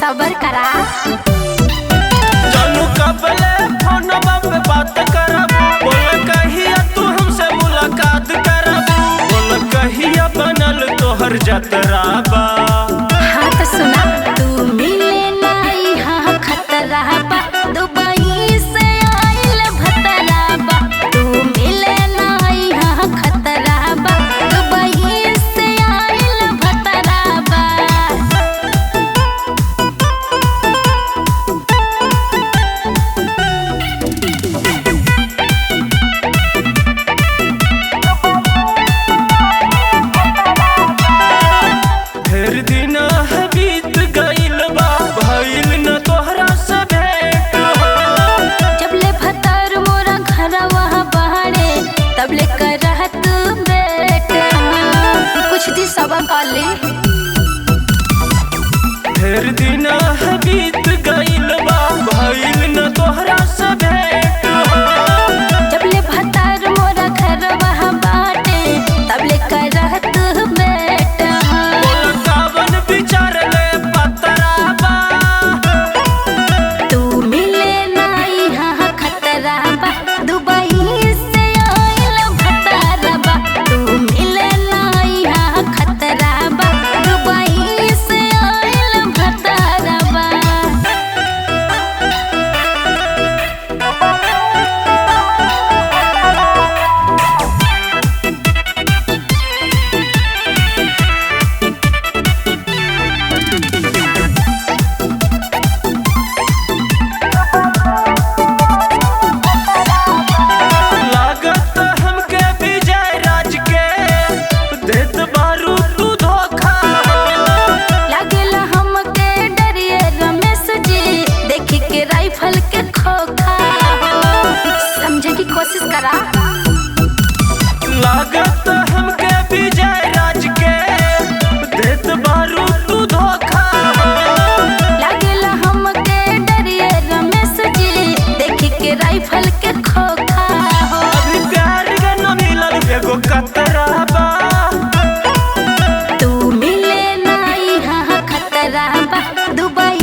सबर करा। जानू कबले फोनवा पे बात करब, बोल कहिया तू हमसे मुलाकात करब, बोल कहिया बनल तोहर जतरा बा। हाँ तो सुना, तू मिले नाई हाँ खतरा बा, दुबई से आइल भतरा बा। तू मिले नाई हाँ खतरा बा, दुबई से आइल भतरा बा। ढेर दिन बीत गइल बा, भइल न तोहरा से भेंट हो। जबले भतर मोरा घरवा बहरे, तबले करहत बेटा। कुछ दी सबर कर ले। ढेर दिन बीत गइल बा, भइल न तोहरा से भेंट हो। जबले भतर मोरा घरवा बाटे, तबले करहत बेटा। बोल कावन विचार ले पतरा बा। तू मिले नाई हाँ खतरा बा, दुबई से आइल भतरा बा। तू मिले नाई हाँ खतरा बा, दुबई से आइल भतरा बा। लागत हमके विजय राज के देत बारू तू धोखा। लागेला हमके डरिए रमेश जी, देखी के राइफल के खोखा। समझे की कोशिश करा। लागत हमके विजय राज के देत बारू तू धोखा। लागेला हमके डरिए रमेश जी, देखी के राइफल के खोखा हो। अभी प्यार के न मिलल एगो कतरा बा। तू मिले नाई हाँ खतरा बा, दुबई